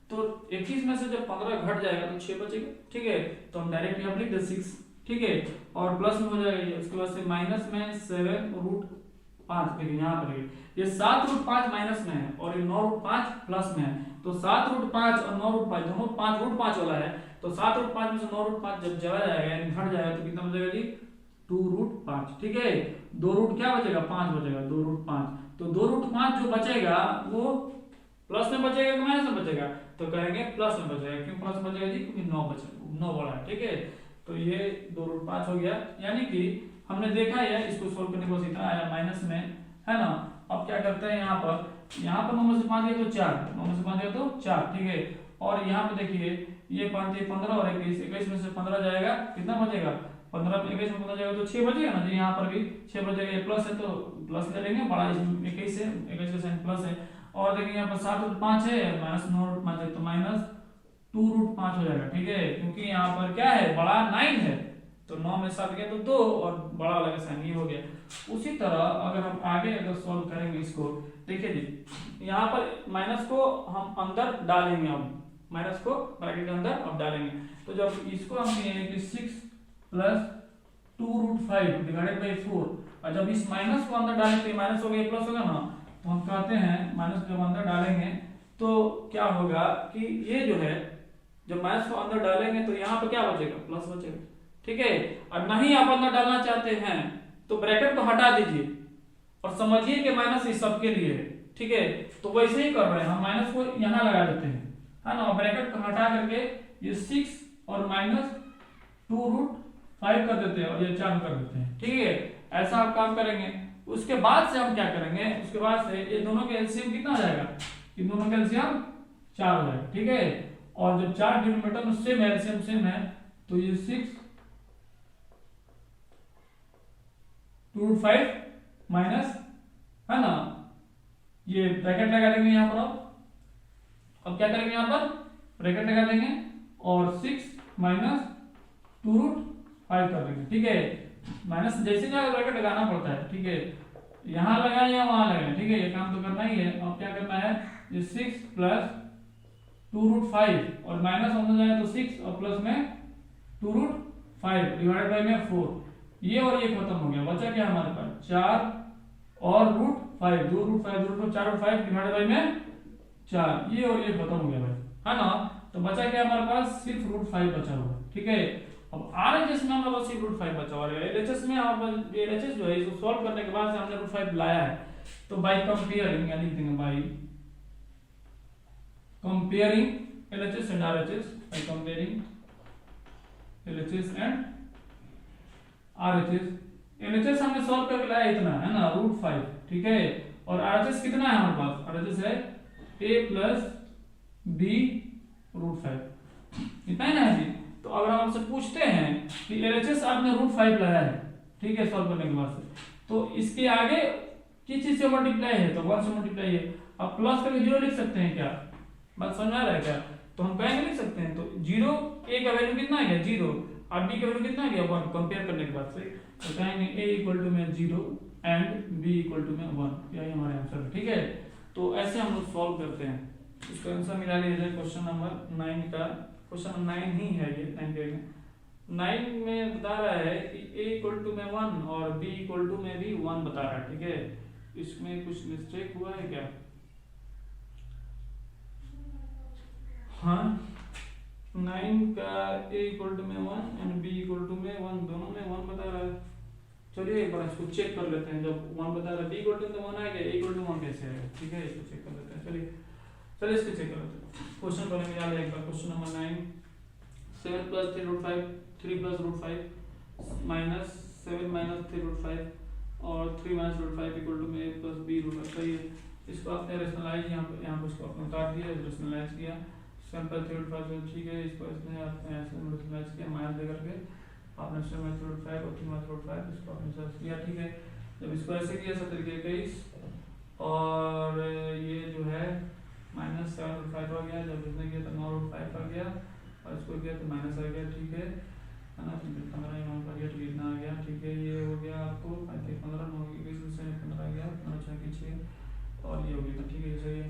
तो 21 में से जब 15 घट जाएगा तो 6 बचेगा, ठीक है। तो हम डायरेक्ट यहाँ लिख दे 6, ठीक है। और प्लस में हो जाएगा ये, उसके बाद से माइनस में 7√5, देखिए यहाँ पर ये 7√5 माइनस में है और ये 9√5 प्लस में है। तो 7√5 और 9√5 दोनों 5√5 वाला है, तो 7√5 में से 9√5 जब चला जाएगा यानी घट जाएगा तो कितना बचेगा जी? 2√5, ठीक है। 2 रूट क्या बचेगा? 5 बचेगा, 2√5। तो 2√5 जो बचेगा वो प्लस में बचेगा कि माइनस में बचेगा? तो कहेंगे प्लस में बचेगा। क्यों प्लस में बचेगा जी? क्योंकि 9 बचेगा, 9 बड़ा है, ठीक है। तो ये 2√5 हो गया, यानी कि हमने देखा है इसको सोल्व करने को सीधा आया माइनस में, है ना। अब क्या करते हैं यहाँ पर 9 में से 5 गया तो 4, 9 में से 5 गया तो 4, ठीक है। और यहाँ पे देखिए ये 5 15 और 21, 21 में से 15 जाएगा, कितना बचेगा? 15 में 21 में 15 जाएगा तो 6 बचेगा ना जी। यहाँ पर भी 6 बचेगा, ये प्लस है तो प्लस ले लेंगे, बड़ा इसमें 21 है, 21 का साइन प्लस है। और देखिए यहाँ पर 7√5 है माइनस 9√5 है, तो माइनस 2√5 हो जाएगा, ठीक है। क्योंकि यहाँ पर क्या है? बड़ा 9 है, तो 9 में 7 गया तो 2 और बड़ा वाला का साइन ये हो गया। उसी तरह अगर हम आगे अगर सॉल्व करेंगे इसको, देखिए जी यहाँ पर माइनस को हम अंदर डालेंगे, अब माइनस को ब्रैकेट के अंदर अब डालेंगे। तो जब इसको हम कहेंगे कि 6 प्लस 2√5 डिवाइडेड बाई 4, और जब इस माइनस को अंदर डालेंगे माइनस हो गया प्लस होगा ना, तो हम कहते हैं माइनस जब अंदर डालेंगे तो क्या होगा कि ये जो है जब माइनस को अंदर डालेंगे तो यहाँ पर क्या बचेगा? प्लस बचेगा, ठीक है। और नहीं आप अंदर डालना चाहते हैं तो ब्रैकेट को हटा दीजिए और समझिए कि माइनस इस सबके लिए है, ठीक है। तो वैसे ही कर रहे हैं हम, माइनस को यहाँ लगा देते हैं, है ना। ब्रैकेट को हटा करके ये 6 और माइनस 2√5 कर देते हैं और ये 4 कर देते हैं, ठीक है। ऐसा आप काम करेंगे। उसके बाद से हम क्या करेंगे? उसके बाद से ये दोनों के एलसीएम कितना हो जाएगा? इन दोनों का एलसीएम 4 हो जाएगा, ठीक है। और जब 4 डिनोमिनेटर में सेम है, एलसीएम सेम है, तो ये 6 2√5 माइनस, है ना, ये ब्रैकेट लगा देंगे यहाँ पर। अब क्या करेंगे? यहाँ पर ब्रैकेट लगा देंगे और 6 माइनस 2√5 कर देंगे, ठीक है। माइनस जैसे ब्रैकेट लगाना पड़ता है, ठीक है। यहाँ लगाए या वहां लगाए, ठीक है, ये काम तो करना ही है। अब क्या करना है? ये 6 प्लस 2√5 और माइनस अंदर जाए तो 6 और प्लस में 2√5 डिवाइडेड बाई में 4, ये और ये खत्म हो गया। बचा क्या हमारे पास? 4 और √5, 2√5 4√5 डिवाइडेड बाई में 4, ये और ये खत्म हो गया भाई, है ना। तो बचा क्या हमारे पास? सिर्फ √5 बचा हुआ, ठीक है। अब आरएचएस में हमारे पास सिर्फ √5 बचा हुआ है। एलएचएस में हमारे एलएचएस जो है इसको सॉल्व करने के बाद से हमने √5 लाया है, तो बाय कंपेयरिंग यानी लिख देंगे by comparing LHS and RHS, by comparing LHS and RHS. LHS हमने सॉल्व करके लाया इतना, है ना, √5, ठीक है। और आरएचएस कितना है हमारे पास? आरएचएस है a प्लस b √5, इतना ही ना है जी। तो अगर हम आपसे पूछते हैं कि एलएचएस आपने √5 लाया है, ठीक है, सॉल्व करने के बाद से, तो इसके आगे किस चीज से मल्टीप्लाई है? तो 1 से मल्टीप्लाई है। अब प्लस करके 0 लिख सकते हैं क्या? बात समझ आ रहा है क्या? तो हम कहेंगे लिख सकते हैं। तो 0 a का वैल्यू कितना आ गया? 0, और b का वैल्यू कितना आ गया? 1। कंपेयर करने के बाद से तो कहेंगे a इक्वल टू में 0 एंड b इक्वल टू में 1, यही हमारे आंसर है, ठीक है। तो ऐसे हम लोग सॉल्व करते हैं। इसका आंसर मिला लीजिए क्वेश्चन नंबर 9 का, क्वेश्चन 9 ही है ये, 9 में बता रहा है कि a इक्वल टू में 1 और b इक्वल टू में भी 1 बता रहा है, ठीक है। इसमें कुछ मिस्टेक हुआ है क्या? हाँ, 9 का a इक्वल टू में 1 एंड b इक्वल टू में 1, दोनों में 1 बता रहा है। चलिए एक बार इसको चेक कर लेते हैं। जब 1 बता रहा है, b इक्वल टू में 1 आएगा, a इक्वल टू 1 कैसे आएगा, ठीक है। इसको चेक कर लेते हैं। चलिए इसको चेक कर लेते हैं। क्वेश्चन पहले मिला लें एक बार। Question number 9, 7 plus 3√5 3 plus √5 minus 7 minus 3√5 और 3 माइनस √5 इक्वल टू में a प्लस b √5। सही है। इसको आपने रेशनलाइज यहाँ पर इसको आपने उतार दिया, रेशनलाइज किया। 7 3 5 ठीक है। इसको इसमें आपने ऐसे मल्टीप्लाई किया माइनस दे करके आपने 7 3 5 और 3 3 5 इसको आपने सर्च किया, ठीक है। जब इसको ऐसे किया 7 3 21 और ये जो है माइनस 7 5 आ गया। जब इसने किया तो 9 5 आ गया और इसको किया तो माइनस आ गया, ठीक है ना। 15 9 आ गया, तो इतना आ गया, ठीक है। ये हो गया आपको 5 15 9 21 से 15 आ गया, 15 6 की 6 और ये हो गया, ठीक है। सही है।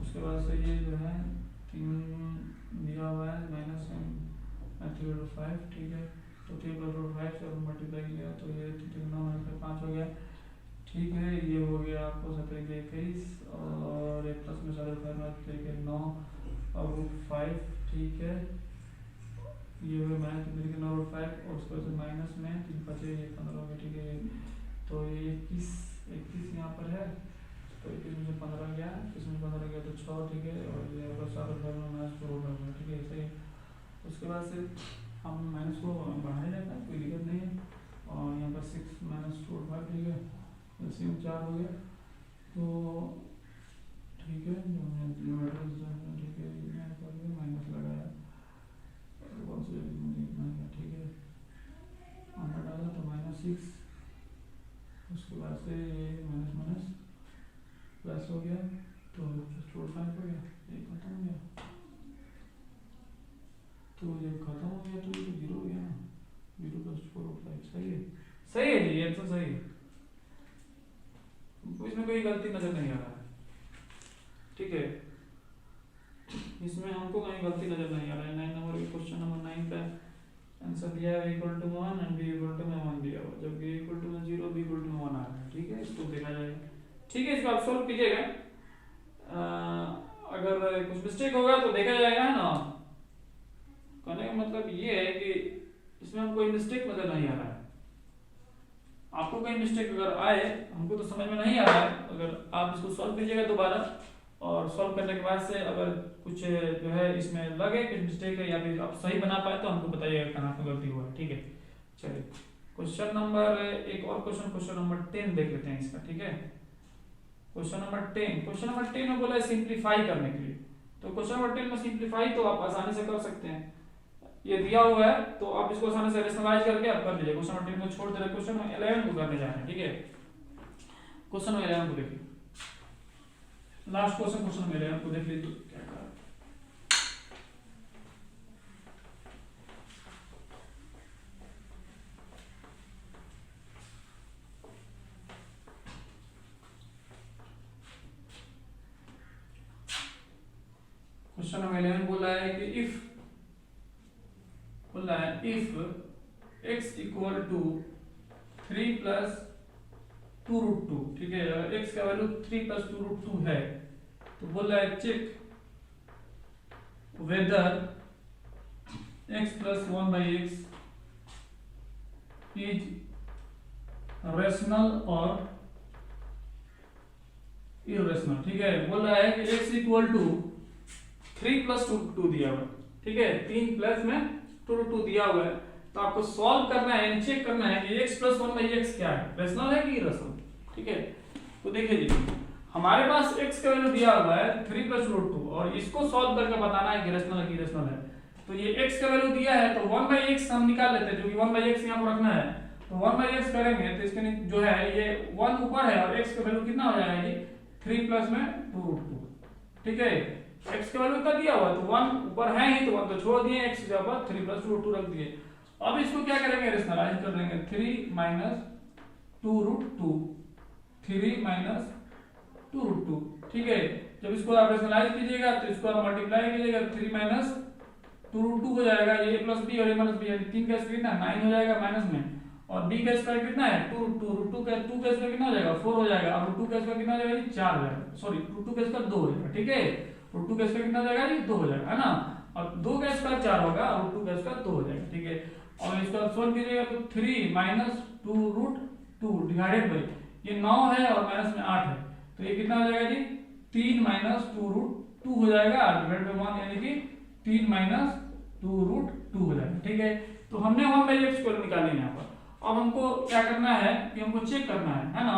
उसके बाद से ये जो है 3 दिया हुआ है माइनस 3/5, ठीक है। तो 3/5 से मल्टीप्लाई किया तो ये 9 5 हो गया, ठीक है। ये हो गया आपको 7 के 21 और एक प्लस में 7 9 और 5, ठीक है। ये हो गया माइनस 3 के 9 और 5 और उसके बाद माइनस में 3 5 ये 15 हो गया, ठीक है। तो ये 21 यहाँ पर है, तो 21 में से 15 गया, 21 में 15 गया तो 6, ठीक है। और ये होगा 7 माइनस 4 होगा, ठीक है। सही। उसके बाद से हम माइनस को बढ़ाया जाता है, कोई दिक्कत नहीं है। और यहाँ पर 6 माइनस 2 5, ठीक है। एलसीएम 4 हो गया, तो ठीक है। ठीक है, माइनस लगाया ठीक है, अंदर डाला तो -6। उसके बाद से ये माइनस माइनस प्लस हो गया तो 4/5 हो गया, ये खत्म हो गया। तो ये खत्म हो गया तो ये तो 0 हो गया ना, 0 + 4/5 सही है। सही है जी, ये तो सही है, इसमें कोई गलती नजर नहीं आ रहा है, ठीक है। इसमें हमको कहीं गलती नजर नहीं आ रहा है। 9 नंबर क्वेश्चन नंबर 9 का आंसर दिया है = 1 एंड b = 1 दिया हुआ, जब a = 0 b = 1 आ रहा है, ठीक है। इसको देखा जाएगा, ठीक है। इसको आप सॉल्व कीजिएगा, अगर कुछ मिस्टेक होगा तो देखा जाएगा, है ना। कहने का मतलब ये है कि इसमें हमको कोई मिस्टेक नजर नहीं आ रहा है। आपको कोई मिस्टेक अगर आए, हमको तो समझ में नहीं आ रहा है, अगर आप इसको सॉल्व कीजिएगा दोबारा, और सॉल्व करने के बाद से अगर कुछ जो है इसमें लगे कुछ मिस्टेक है या फिर आप सही बना पाए तो हमको बताइएगा कहाँ पे गलती हुआ है, ठीक है। चलिए क्वेश्चन नंबर एक और क्वेश्चन नंबर 10 देख लेते हैं इसका, ठीक है। क्वेश्चन नंबर 10 में बोला है सिंप्लीफाई करने के लिए। तो क्वेश्चन नंबर 10 में सिंप्लीफाई तो आप आसानी से कर सकते हैं, ये दिया हुआ है तो आप इसको आसानी से रेशनलाइज करके आप कर लीजिए। क्वेश्चन नंबर 10 को छोड़ दे रहे, क्वेश्चन 11 को करने जा रहे हैं, ठीक है। क्वेश्चन 11 को देखिए, लास्ट क्वेश्चन 11 को देख लीजिए क्या कर रहा है। क्वेश्चन नंबर 11 बोला है कि इफ x = 3 + 2√2, ठीक है। अगर x का वैल्यू 3 + 2√2 है तो बोला है check whether x + 1/x is rational और इरेशनल, ठीक है। बोल रहा है कि x = 3 + 2√2 दिया हुआ है, ठीक है। 3 प्लस में 2√2 दिया हुआ है, तो आपको सॉल्व करना है, चेक करना है कि x + 1/x क्या है, रेशनल है कि इरेशनल, ठीक है। तो देखिए जी, हमारे पास x का वैल्यू दिया हुआ है 3 + 2√2 और इसको सॉल्व करके बताना है कि रेशनल है कि इरेशनल है। तो ये x का वैल्यू दिया है तो 1/x हम निकाल लेते हैं, जो कि 1/x यहां पर रखना है। तो 1/x करेंगे तो इसके जो है ये 1 ऊपर है और x का वैल्यू कितना हो जाएगा जी 3 प्लस में 2√2, ठीक है। x का वैल्यू कितना दिया हुआ है तो 1 ऊपर है ही तो 1 तो छोड़ दिए, x की जगह पर 3 + 2√2 रख दिए। अब इसको क्या करेंगे, रेशनलाइज कर देंगे। 3 - 2√2, 3 - 2√2, ठीक है। जब इसको आप रेशनलाइज कीजिएगा तो इसको आप मल्टीप्लाई कीजिएगा, 3 - 2√2 हो जाएगा, ये a + b और a - b, यानी 3 का स्क्वायर कितना 9 हो जाएगा माइनस में, और b का स्क्वायर कितना है 2√2 का 2 का स्क्वायर कितना हो जाएगा 4 हो जाएगा, और √2 का स्क्वायर कितना हो जाएगा 4 हो जाएगा, सॉरी √2 का स्क्वायर 2 हो जाएगा, ठीक है। √2 का स्क्वायर कितना हो जाएगा 2 हो जाएगा, है ना। और 2 का स्क्वायर 4 होगा और √2 का स्क्वायर 2 हो जाएगा, ठीक है। और इसको आप सॉल्व कीजिएगा तो 3 - 2√2 डिवाइडेड बाय ये 9 है और माइनस में 8 है, तो ये कितना हो जाएगा जी 3 - 2√2 हो जाएगा डिवाइडेड बाय 1, यानी कि 3 - 2√2 हो जाएगा, ठीक है। तो हमने 1/x को निकाली यहाँ पर। अब हमको क्या करना है कि हमको चेक करना है ना,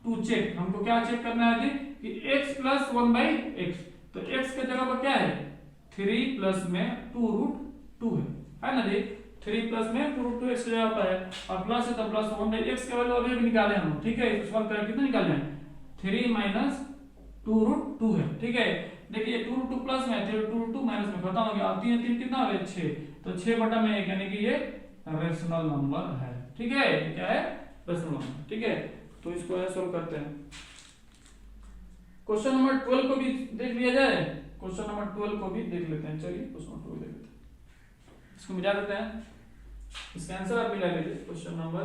टू चेक। हमको क्या चेक करना है जी कि x + 1/x, तो x की जगह पर क्या है 3 प्लस में 2√2 है ना जी। 3 प्लस में 2√2 x जगह पर है और प्लस है तो प्लस 1/x का वैल्यू अभी निकाले हम, ठीक है। इसको सॉल्व करके कितना निकाले हैं, 3 माइनस 2√2 है, ठीक है। देखिए 2√2 प्लस में 2√2 माइनस में खत्म हो गया, और 3 3 कितना हो गया 6, तो 6/1 यानी कि ये रेशनल नंबर है, ठीक है। क्या है, रेशनल नंबर, ठीक है। तो इसको है सोल्व करते हैं। क्वेश्चन नंबर 12 को भी देख लिया जाए, क्वेश्चन नंबर 12 को भी देख लेते हैं। चलिए क्वेश्चन नंबर 12 देख लेते हैं, इसको मिला देते हैं, इसका आंसर आप मिला लीजिए। क्वेश्चन नंबर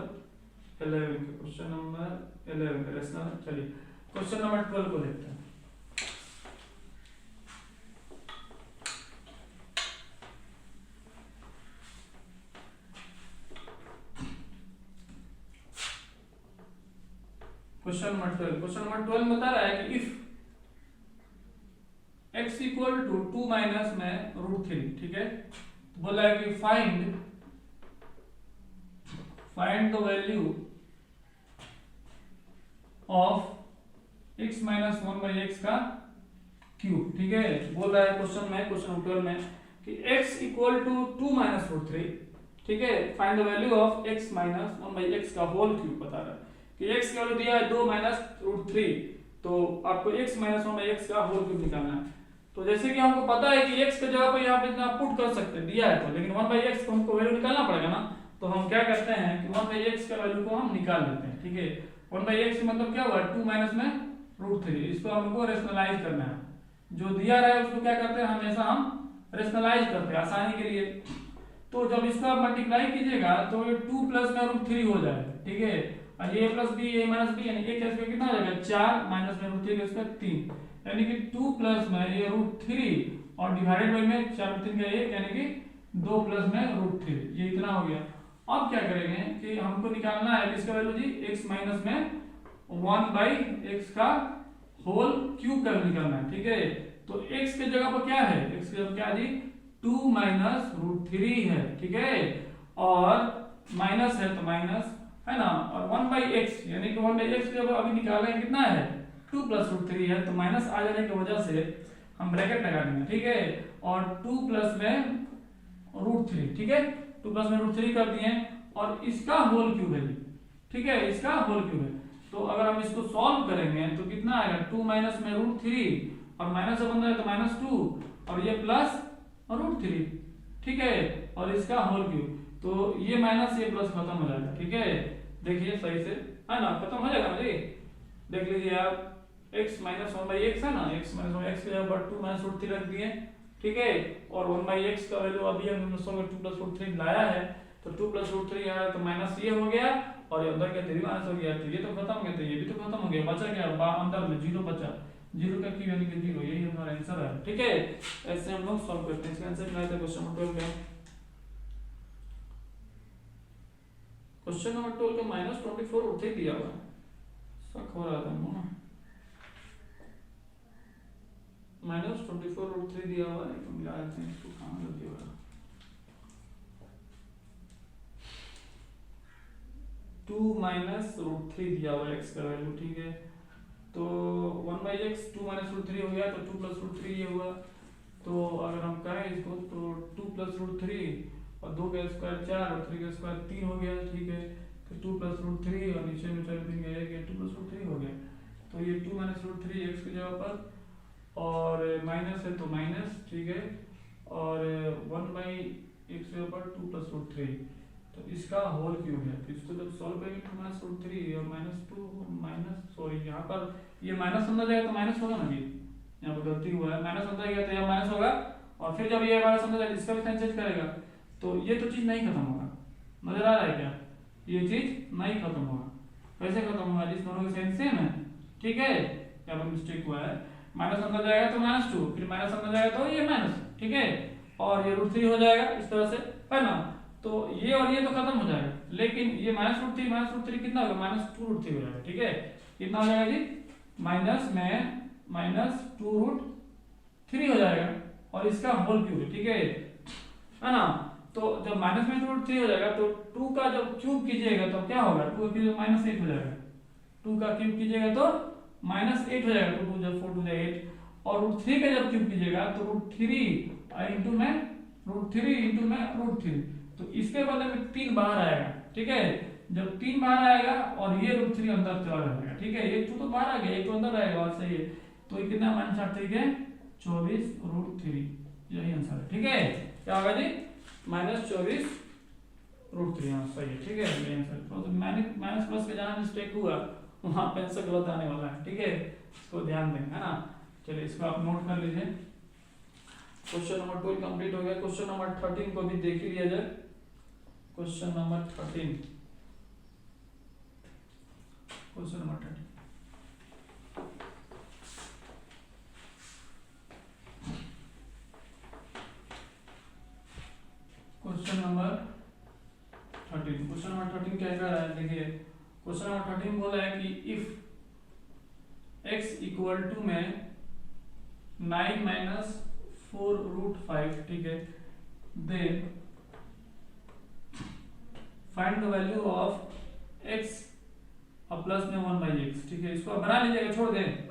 11 के, क्वेश्चन नंबर 11 का रेशनल। चलिए क्वेश्चन नंबर 12 को देखते हैं। क्वेश्चन नंबर 12 बता रहा है कि if x equal to 2 minus में √3, ठीक है। तो बोला है कि find the value of x minus 1/x का क्यूब, ठीक है। बोल रहा है क्वेश्चन 12 में कि x इक्वल टू 2 माइनस √3, ठीक है। Find the value of x minus 1/x का होल क्यूब बता रहा है कि x का वैल्यू दिया है 2 माइनस √3, तो आपको x माइनस 1/x का होल क्यूब निकालना है। तो जैसे कि हमको पता है कि x की जगह पर यहाँ पे इतना पुट कर सकते हैं, दिया है तो, लेकिन 1/x को हमको वैल्यू निकालना पड़ेगा ना। तो हम क्या करते हैं कि 1/x का वैल्यू को हम निकाल लेते हैं, ठीक है। 1/x मतलब क्या हुआ, 2 माइनस में √3, इसको हमको रेशनलाइज करना है। जो दिया रहा है उसको क्या करते हैं, हमेशा हम रेशनलाइज करते हैं आसानी के लिए। तो जब इसको आप मल्टीप्लाई कीजिएगा तो ये 2 प्लस में √3 हो जाएगा, ठीक है। और ये प्लस बी, ये माइनस बी, यानी एक का कितना हो जाएगा 4 माइनस में √3 का 3, यानी कि 2 प्लस में ये √3 और डिवाइडेड बाय में 4 3 का 1, यानी कि 2 प्लस में √3, ये इतना हो गया। अब क्या करेंगे कि हमको निकालना है इसका वैल्यू जी x माइनस में 1/x का होल क्यूब का निकालना है, ठीक है। तो x के जगह पर क्या है, x की जगह क्या जी 2 माइनस √3 है, ठीक है। और माइनस है तो माइनस है ना, और 1/x यानी कि 1/x जब अभी निकालेंगे कितना है 2 प्लस √3 है, तो माइनस आ जाने की वजह से हम ब्रैकेट लगा देंगे, ठीक है। और 2 प्लस में √3, ठीक है, 2 प्लस में √3 कर दिए, और इसका होल क्यूब है, ठीक है, इसका होल क्यूब है। तो अगर हम इसको सॉल्व करेंगे तो कितना आएगा, 2 माइनस में √3 और माइनस से बन रहा है तो -2 और ये प्लस √3, ठीक है, और इसका होल क्यूब। तो ये माइनस ये प्लस खत्म हो जाएगा, ठीक है। देखिए सही से है ना, खत्म हो जाएगा ना जी। देख लीजिए आप, x माइनस 1/x है ना, x माइनस 1/x के जगह पर 2 माइनस √3 रख दिए, ठीक है। और 1/x का वैल्यू अभी हम 2 प्लस √3 लाया है, तो 2 प्लस √3 आया तो माइनस ये हो गया, और ये अंदर का 3 माइनस हो गया, तो ये तो खत्म हो गया, तो ये भी तो खत्म हो गया, बचा क्या अंदर में 0 बचा, 0 का क्यूब यानी कि 0, यही हमारा आंसर है, ठीक है। ऐसे हम लोग सॉल्व करते हैं। इसका आंसर क्या है क्वेश्चन नंबर 12 का। क्वेश्चन नंबर 12 का -24 √3 दिया हुआ है, शक हो रहा था ना, -24 √3 दिया हुआ है, तो मिला देते हैं इसको, कहां लग गया 2 माइनस √3 दिया हुआ है x का वैल्यू, ठीक है। तो 1/x 2 माइनस √3 हो गया, तो 2 प्लस √3 ये हुआ। तो अगर हम करें इसको तो 2 प्लस √3 और 2 का स्क्वायर 4 और 3 का स्क्वायर 3 हो गया, ठीक है। फिर 2 प्लस √3 और नीचे में 4 3 का 1, 2 प्लस √3 हो गया। तो ये 2 माइनस √3 x की जगह पर, और माइनस है तो माइनस, ठीक है, और 1/x के ऊपर 2 प्लस √3, तो इसका होल क्यूब है। तो इसको जब सॉल्व करेंगे तो -√3 और -2 माइनस, सॉरी यहाँ पर ये माइनस अंदर जाएगा तो माइनस होगा ना, ये यहाँ पर गलती हुआ है, माइनस अंदर गया तो यहाँ माइनस होगा, और फिर जब ये माइनस अंदर जाएगा इसका भी साइन चेंज करेगा, तो ये तो चीज नहीं खत्म होगा, नजर आ रहा है क्या, ये चीज नहीं खत्म होगा। कैसे खत्म होगा, जिस दोनों के साइन सेम है, ठीक है। यहाँ पर मिस्टेक हुआ है, माइनस अंदर जाएगा तो -2, फिर माइनस अंदर जाएगा तो ये माइनस, ठीक है, और ये √3 हो जाएगा इस तरह से, है ना। तो ये और ये तो खत्म हो जाएगा, लेकिन ये -√3 कितना होगा, -2 √3 हो जाएगा, ठीक है। कितना हो जाएगा जी, माइनस में -2 √3 हो जाएगा, और इसका होल क्यूब है, ठीक है ना। तो जब माइनस में √3 हो जाएगा तो 2 का जब क्यूब कीजिएगा तो क्या होगा, 2 का क्यूब -8 हो जाएगा, 2 का क्यूब कीजिएगा तो -8 हो जाएगा, 2 2 4 2 8, और √3 का जब क्यूब कीजिएगा तो √3 इंटू में √3 इंटू में √3, तो इसके बदले में 3 बाहर आएगा, ठीक है। जब 3 बाहर आएगा और ये √3 अंदर चला जाएगा, ठीक है। ये तो बाहर आ गया, एक तो अंदर रहेगा, और सही है। तो ये कितना आंसर ठीक है 24√3, यही आंसर है, ठीक है। क्या होगा जी -24√3, हाँ सही है, ठीक है ये आंसर। तो माइनस प्लस के जहाँ मिस्टेक हुआ वहां पे आंसर गलत आने वाला है, ठीक है, इसको ध्यान दें, है ना। चलिए इसको आप नोट कर लीजिए। क्वेश्चन नंबर 12 कंप्लीट हो गया। क्वेश्चन नंबर 13 को भी देख ही लिया जाए। Question number 13, question number 13, question number 13, question number 13 क्या कह रहा है, देखिए क्वेश्चन नंबर 13 बोला है कि इफ x इक्वल टू में 9 माइनस 4√5, ठीक है, then find the value of x और प्लस में 1/x, ठीक है। इसको बना लीजिएगा, छोड़ दें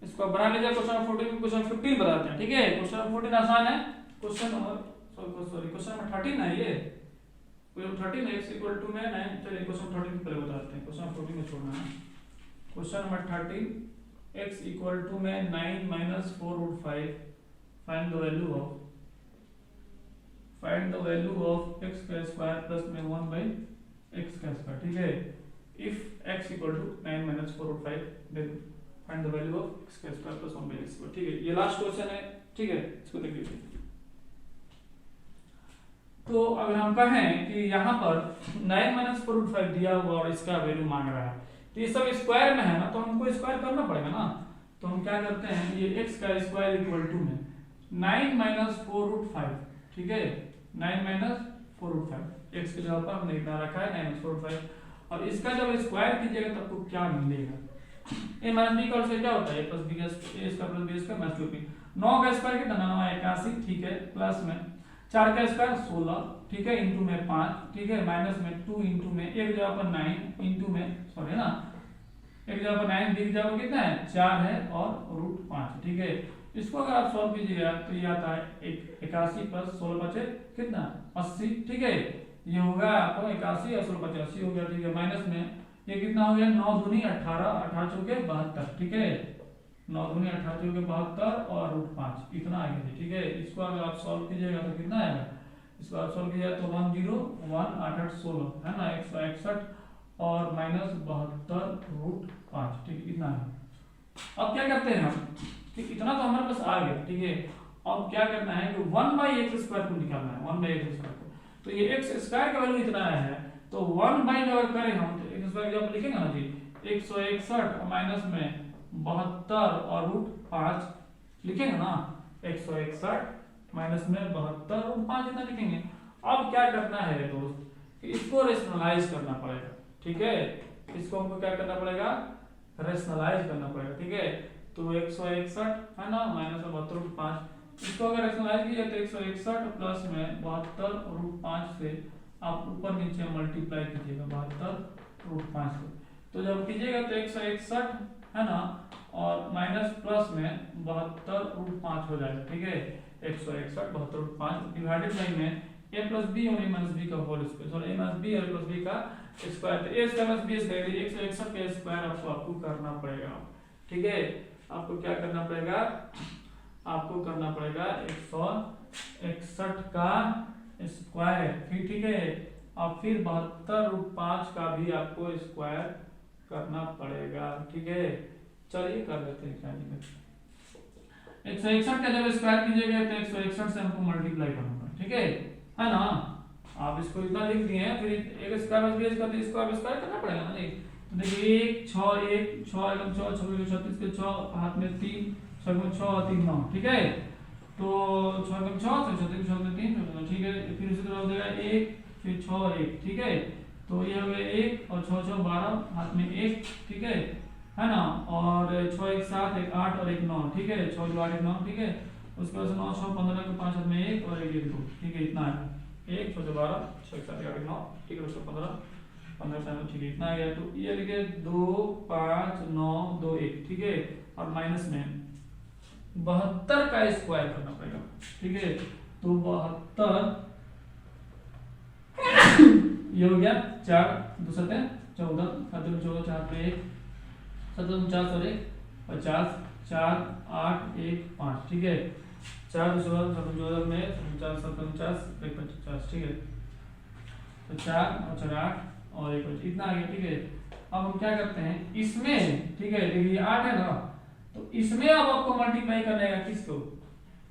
इसको, बना लीजिए। क्वेश्चन नंबर 14 को क्वेश्चन 15 बताते हैं, ठीक है। क्वेश्चन नंबर 14 आसान है। क्वेश्चन नंबर क्वेश्चन नंबर 13 है ये, क्वेश्चन 13 x इक्वल टू में 9, चलिए क्वेश्चन 13 पहले बताते हैं, क्वेश्चन 14 में छोड़ना है। Question number 13, x equal to में 9 minus 4√5, find the value of x का स्क्वायर प्लस में 1/x का स्क्वायर, ठीक है। If x equal to 9 minus 4√5 then find the value of x का स्क्वायर प्लस 1/x, ठीक है। ये लास्ट क्वेश्चन है, ठीक है, इसको देख लीजिए। तो अगर हम कहें कि यहाँ पर 9 माइनस 4√5 दिया हुआ और इसका वैल्यू मांग रहा है, तो ये सब स्क्वायर में है ना, तो हमको स्क्वायर करना पड़ेगा ना। तो हम क्या करते हैं, ये x का स्क्वायर इक्वल टू में 9 माइनस 4√5, ठीक है, 9 माइनस 4√5, x की जगह पर हमने इतना रखा है 9 माइनस 4√5, और इसका जब स्क्वायर कीजिएगा तब आपको क्या मिलेगा, a माइनस b का से क्या होता है a प्लस b का, a इसका प्लस b इसका माइनस 2b। 9 का स्क्वायर कितना, 9 81, ठीक है, प्लस में 4 का स्क्वायर 16, ठीक है, इंटू में 5, ठीक है, माइनस में 2 इंटू में एक जगह पर 9 इंटू में, सॉरी ना, एक जगह पर 9, बी की जगह पर कितना है 4 है, और √5, ठीक है। इसको अगर आप सॉल्व कीजिएगा तो ये आता है 81 प्लस 16 बचे कितना 80, ठीक है। ये होगा आपको 81 और 16 बचे 80 हो गया, ठीक है। माइनस में ये कितना हो गया 9 दूनी 18, 18 चौके 72, ठीक है, 9 दूनी 18 चौके 72 और √5 इतना आ गया, ठीक है। इसको अगर आप सॉल्व कीजिएगा तो कितना आएगा, इसको आप सॉल्व कीजिएगा तो 101 8 8 16 है ना, 161 और माइनस 72 √5, ठीक है, इतना है। अब क्या करते हैं हम, ठीक, इतना तो हमारे पास आ गया, ठीक है। अब क्या करना है कि 1/x² को निकालना है, 1/x² को। तो ये x² का वैल्यू इतना आया है, तो 1/ अगर करें हम तो x² जब लिखेंगे ना जी 161 माइनस में 72 और √5 लिखेंगे ना, 161 माइनस में 72 और √5 इतना लिखेंगे। अब क्या करना है दोस्त कि इसको रेशनलाइज करना पड़ेगा, ठीक है। इसको हमको क्या करना पड़ेगा, रेशनलाइज करना पड़ेगा, ठीक है। तो 161 है ना, माइनस में 72 √5, इसको अगर रेशनलाइज किया तो 161 प्लस में 72 √5 से आप ऊपर नीचे मल्टीप्लाई कीजिएगा 72 √5 से। तो जब कीजिएगा तो 161 है ना, और माइनस प्लस में 72 √5 हो जाएगा, ठीक है। 161 72 √5 डिवाइडेड बाई में a प्लस बी और a माइनस बी का whole square, sorry a minus b और a प्लस बी का स्क्वायर, तो a square plus b square 161 का स्क्वायर आपको करना पड़ेगा, ठीक है। आपको क्या करना पड़ेगा, आपको करना पड़ेगा 161 का स्क्वायर, फिर ठीक है, और फिर 72 √5 का भी आपको स्क्वायर करना पड़ेगा, ठीक है। चलिए कर लेते हैं क्या नहीं, 161 का जब स्क्वायर कीजिएगा तो 161 से हमको मल्टीप्लाई करना पड़ेगा, ठीक है ना। आप इसको इतना लिख दिए हैं, फिर एक स्क्वायर बस बेस कर इसको आप स्क्वायर करना पड़ेगा ना। देखिए 1 6 1 6 एकम 6 6 36 के 6 हाथ में 3 6 में 6 और 3 9, ठीक है। तो 6 एकम 6 36 6 में 3, ठीक है। फिर इसी तरह हो जाएगा 1 फिर 6 1, ठीक है। तो ये हो गया 1 और 6 6 12 हाथ में 1, ठीक है ना। और 6 1 7 1 8 और 1 9, ठीक है, 6 2 8 1 9, ठीक है। उसके बाद 9 6 15 के 5 हाथ में 1 और 1 1 2, ठीक है, इतना है 1 6 12 6 7 8 9, ठीक है, उसको 15 15 ठीक है, इतना आ गया। तो ये लिखे 2 5 9 2 1, ठीक है, और माइनस में 72 का स्क्वायर करना पड़ेगा, ठीक है। तो 72 ये हो गया 4 2 7 14 14 14 4 पे 1 7 49 और 1 50 4 8 1 5, ठीक है। 4 2 14 में 49 49 1 50, ठीक है। तो 4 और 4 8 और 1 इतना आ गया, ठीक है। अब हम क्या करते हैं इसमें, ठीक है, देखिए 8 है ना, तो इसमें अब आपको मल्टीप्लाई करना है किसको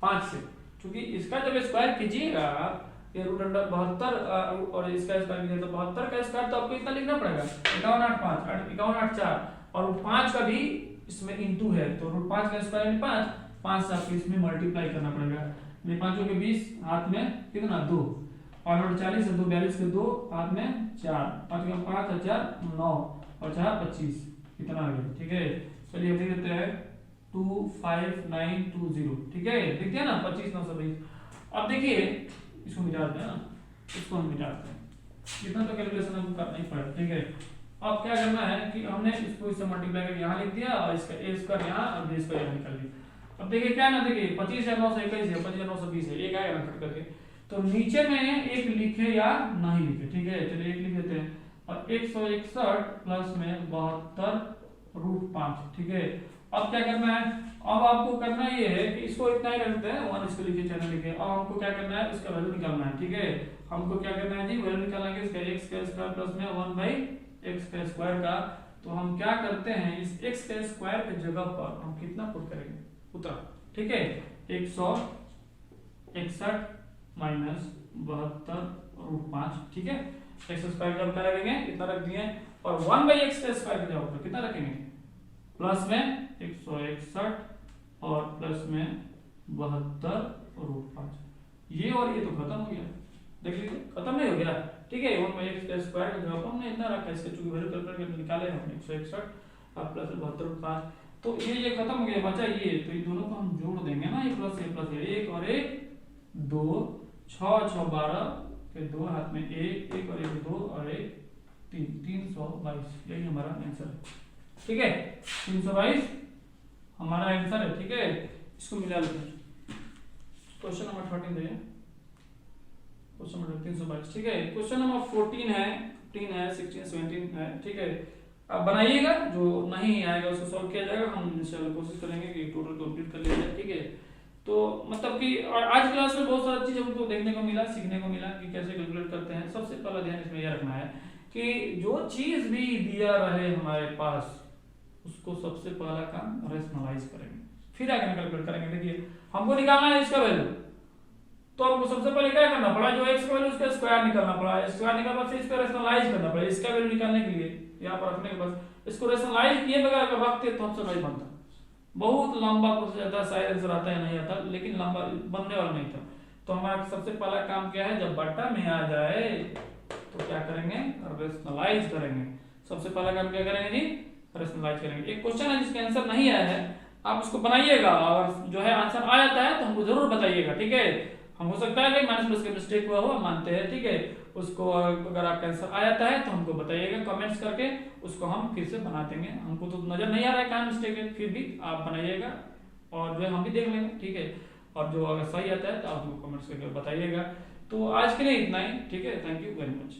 5 से, क्योंकि इसका जब स्क्वायर कीजिएगा ये रूट अंडर 72 और इसका स्क्वायर कीजिए तो 72 का स्क्वायर तो आपको इतना लिखना पड़ेगा 51 8 5 51 8 4 और 5 का भी इसमें इंटू है, तो रूट 5 का स्क्वायर यानी 5 5 से आपको इसमें मल्टीप्लाई करना पड़ेगा। ये 5 के 20 हाथ में कितना 2 और 40 है 2 42 के 2 हाथ में 4 5 का 5 और 4 9 और 4 25 इतना आ गया, ठीक है। चलिए लिख देते हैं 25920, ठीक है, लिख दिया ना 25 920। अब देखिए इसको मिटाते हैं ना, इसको हम मिटाते हैं, इतना तो कैलकुलेशन हमको करना ही पड़ेगा, ठीक है। अब क्या करना है कि हमने इसको इससे मल्टीप्लाई करके यहाँ लिख दिया और इसका ए स्क्वायर यहाँ और बी स्क्वायर यहाँ निकाल दिया। अब देखिए क्या ना, देखिए 25 है 921 है 25 920 है, एक आएगा ना कट करके, तो नीचे में एक लिखे या नहीं लिखे, ठीक है। चलिए एक लिख देते हैं और 161 प्लस में 72 रूट 5, ठीक है। अब क्या करना है, अब आपको करना ये है कि इसको इतना ही रखते हैं 1 इसको लिखिए चैनल लिखिए। अब हमको क्या करना है इसका वैल्यू निकालना है, ठीक है। हमको क्या करना है जी वैल्यू निकालना है इसका x का स्क्वायर प्लस में 1/x का स्क्वायर का। तो हम क्या करते हैं इस x के स्क्वायर की जगह पर हम कितना पुट करेंगे उतना, ठीक है। 161 माइनस 72 रूट 5, ठीक है। x स्क्वायर का क्या रखेंगे इतना रख दिए और 1/x का स्क्वायर की जगह पर कितना रखेंगे प्लस में 161 और प्लस में 72 रूट 5, ये और ये तो खत्म हो गया, देख लीजिए खत्म नहीं हो गया, ठीक है। 1/x का स्क्वायर का जवाब हमने इतना रखा, इसका चूंकि वैल्यू कैलकुलेट करके निकाले हमने 161 और प्लस 72 रूट 5, तो ये खत्म हो गया, बचा ये, तो ये दोनों को हम जोड़ देंगे ना, ये प्लस ये 1 और 1 2 6 6 12 के 2 हाथ में 1 1 और 1 2 और 1 3 322, यही हमारा आंसर है, ठीक है। 322 हमारा आंसर है, ठीक है। इसको मिला लेते हैं, क्वेश्चन नंबर 13 है, क्वेश्चन नंबर 322, ठीक है। क्वेश्चन नंबर 14 है 15 है 16 17 है, ठीक है। अब बनाइएगा, जो नहीं आएगा उसको सॉल्व किया जाएगा, हम इंशाल्लाह कोशिश करेंगे कि टोटल कंप्लीट कर लिया जाए, ठीक है। तो मतलब कि आज क्लास में बहुत सारी चीज हमको देखने को मिला, सीखने को मिला कि कैसे कैलकुलेट करते हैं। सबसे पहला ध्यान इसमें यह रखना है कि जो चीज भी दिया रहे हमारे पास उसको सबसे पहला काम रेशनलाइज करेंगे, फिर आगे कैलकुलेट करेंगे। देखिए हमको निकालना है इसका वैल्यू, तो हमको सबसे पहले क्या करना पड़ा, जो x का वैल्यू उसका स्क्वायर निकालना पड़ा, स्क्वायर निकालने से इसका रेशनलाइज करना पड़ा, इसका वैल्यू निकालने के लिए यहाँ पर रखने के बाद इसको रेशनलाइज किए बगैर अगर रखते तो हमसे नहीं बनता। बहुत लंबा प्रोसेस आता है, शायद आंसर आता है नहीं आता, लेकिन लंबा बनने वाला नहीं था। तो हमारा सबसे पहला काम क्या है, जब बट्टा में आ जाए तो क्या करेंगे रेशनलाइज करेंगे। सबसे पहला काम क्या करेंगे जी रेशनलाइज करेंगे। एक क्वेश्चन है जिसका आंसर नहीं आया है, आप उसको बनाइएगा और जो है आंसर आ जाता है तो हमको जरूर बताइएगा, ठीक है। हम हो सकता है कि माइनस प्लस का मिस्टेक हुआ हो, मानते हैं, ठीक है। उसको अगर आपका आंसर आ जाता है तो हमको बताइएगा कमेंट्स करके, उसको हम फिर से बना देंगे। हमको तो नजर नहीं आ रहा है कहाँ मिस्टेक है, फिर भी आप बनाइएगा और जो है हम भी देख लेंगे, ठीक है। और जो अगर सही आता है तो आप कमेंट्स करके बताइएगा। तो आज के लिए इतना ही, ठीक है। Thank you very much.